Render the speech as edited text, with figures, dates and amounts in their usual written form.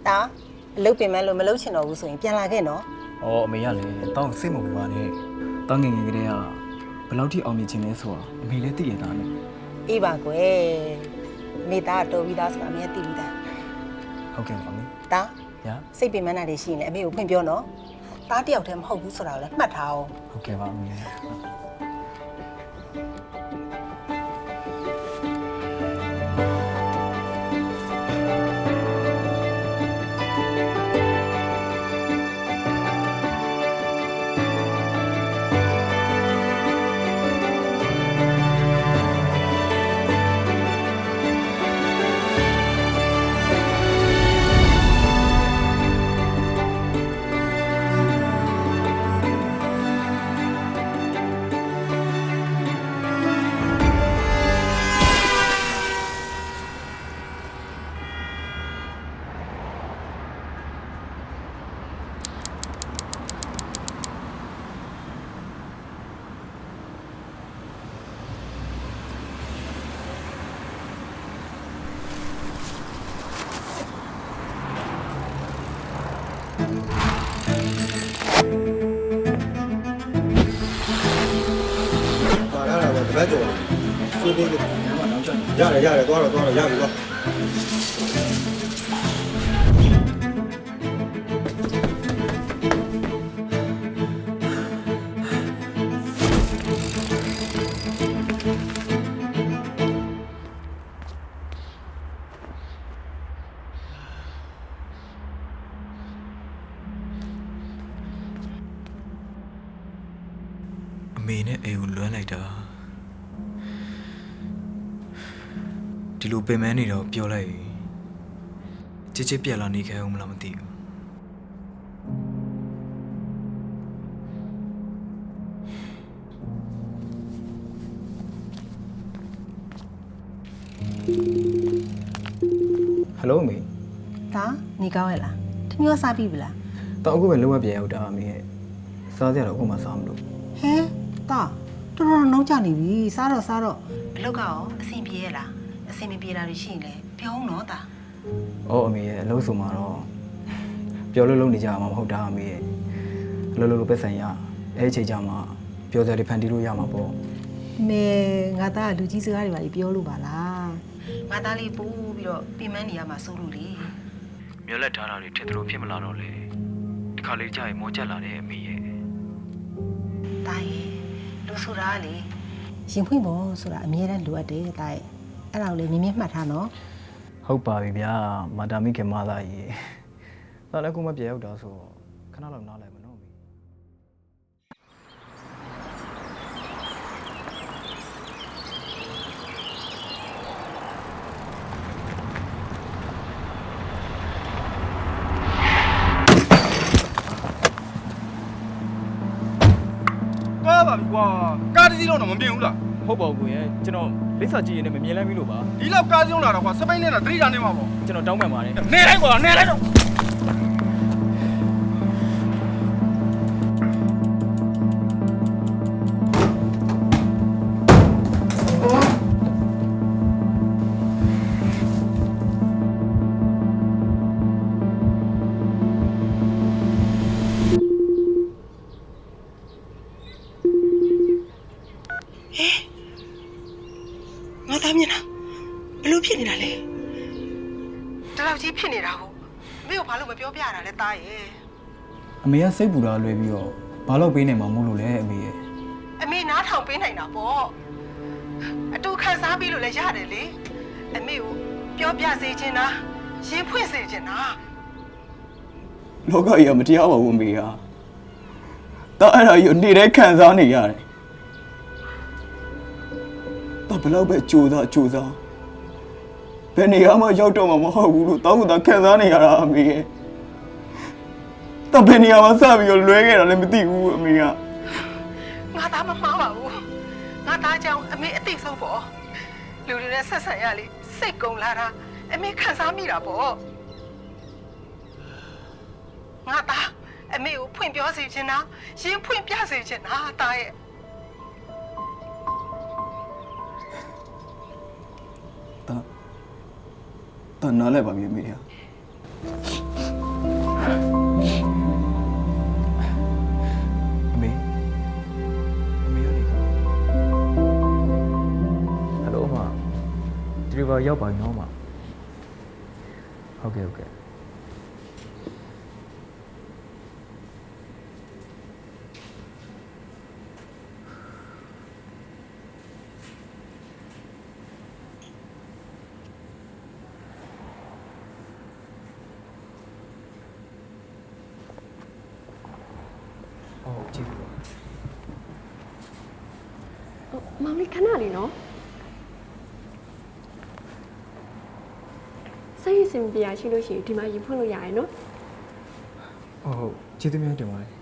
တာလုတ်ပင်မဲ့လို့မလုတ်ချင်တော့ဘူးဆိုရင်ပြန်လာခဲ့နော်။အော်အမေရလေတောင်းစိတ်မပူပါနဲ့။တောင်းငယ်ငယ်ကလေးကဘယ်လောက်ထိအောင်မြင်ခြင်းလဲဆိုတာအမေလည်းသိရတာနဲ့ အေးပါကွယ်မိသားတော်ပြီးသားဆိုတာအမေသိပြီးသား ။ဟုတ်ကဲ့ပါမေ တာ ။ညာ စိတ်ပင်မနာတွေရှိရင်လည်းအမေကိုဖွင့်ပြောနော်တားတယောက်တည်းမဟုတ်ဘူးဆိုတာကိုလည်းမှတ်ထားအောင် ဟုတ်ကဲ့ပါအမေ။ 来走了，说这个ရတယ်သွားတော့ရပြီတော့အမေနဲ့အိမ်ကိုလွမ်းလိုက်တာဒီလိုပင်မနေတော့ပြောလိုက်ချစ်ချစ်ပြက်လာနေခဲ့အောင်မလားမသိဘူးဟယ်လိုမေ တာနေကောင်းရဲ့လားတမျိုးစားပြီဗလား တော့အခုပဲလုံးဝပြန်ရောက်တာမေရဲ့စားကြတော့အခုမှစားမလို့ ဟဲတာတော်တော်နှောင်းကြနေပြီစားတော့အလုတ်ကရောအဆင်ပြေရဲ့လားအဆင်မပြေတာတွေရှိရင်လည်းပြောဦးနော်တာ အော်အမေရဲ့အလုပ်ဆိုမှာတော့ပြောလို့လုပ်နေကြမှာမဟုတ်တာအမေရဲ့အလုပ်လုပ်ပဲဆိုင်ရအဲ့ချိန်ကြမှာပြောစရာတွေဖန်တီးလို့ရမှာပေါ့ မေငါသားကလူကြီးစကားတွေပါလေပြောလို့ပါလားငါသားလေးပို့ပြီးတော့ပြင်ပန်းနေရမှာစိုးလို့လေ မျက်လက်ထားတာတွေထင်သလိုဖြစ်မလာတော့လေဒီခါလေးကြာရင်မောကျက်လာတဲ့အမေရဲ့ တာရဲ့လူဆိုတာကလေရင်ဖွင့်ဖို့ဆိုတာအမြဲတမ်းလိုအပ်တယ်တာရဲ့အဲ့ဒါကိုလေမြင်မြင်မှတ်ထားနော် ဟုတ်ပါပြီဗျာမာတာမိခင်မသားကြီးဒါလည်းကိုမပြေရောက်တာဆိုခဏလောက်နားလိုက်မနော်မေ ကားပါပြီကွာကားတစ်စီးတော့မမြင်ဘူးလား ဟုတ်ပါဘူးကိုရဲ့ကျွန်တော်လိပ်စာကြည့်ရင်လည်းမမြင်လိုက်ဘူးလို့ပါ ဒီလောက်ကားစီးအောင်လာတော့ကွာစပိန်နဲ့တာတတိတာနေမှာပေါ့ ကျွန်တော်တောင်းပန်ပါတယ် နေလိုက်ကွာနေလိုက်တော့ငါသားမျက်နှာဘလို့ဖြစ်နေတာလဲတလောက်ကြီးဖြစ်နေတာဟုတ်မင်းကဘာလို့မပြောပြရတာလဲတာရဲ့ အမေကစိတ်ပူတာလွယ်ပြီးတော့ဘာလို့ပေးနိုင်မှာမို့လို့လဲအမေရဲ့ အမေနားထောင်ပေးနိုင်တာပေါ့အတူခံစားပြီးလို့လည်းရတယ်လေအမေကိုပြောပြစေချင်တာရင်ဖွင့်စေချင်တာ လောကကြီးကမတရားပါဘူးအမေကဒါအဲ့ဒါကြီးကိုနေတဲ့ခံစားနေရတယ်ဒါဘယ်လောက်ပဲကြိုးစားဘယ်နေရာမှရောက်တော့မှမဟုတ်ဘူးလို့တောင်းကခံစားနေရတာအမေရဲ့ဒါဘယ်နေရာမှာစပြီးတော့လွဲခဲ့တာလည်းမသိဘူးအမေက ငါသားမမှားပါဘူးငါသားကြောင့်အမေအသိဆုံးပေါ့လူတွေနဲ့ဆက်ဆံရလေစိတ်ကုန်လာတာအမေခံစားမိတာပေါ့ငါသားအမေကိုဖွင့်ပြောစေချင်တာရင်ဖွင့်ပြစေချင်တာသားရဲ့ ဒါနားလဲပါပြီအမေက deliver ရောက်ပါပြီနော်မဟုတ်ကဲ့ဟုတ်ကဲ့ဟုတ်ကြည့်ပါ မောင်လေးခဏလေးနော်စိတ်အဆင်ပြေရရှိလို့ရှိရင်ဒီမှာရင်ဖွင့်လို့ရတယ်နော် ဟုတ်ကျေးဇူးများတင်ပါတယ်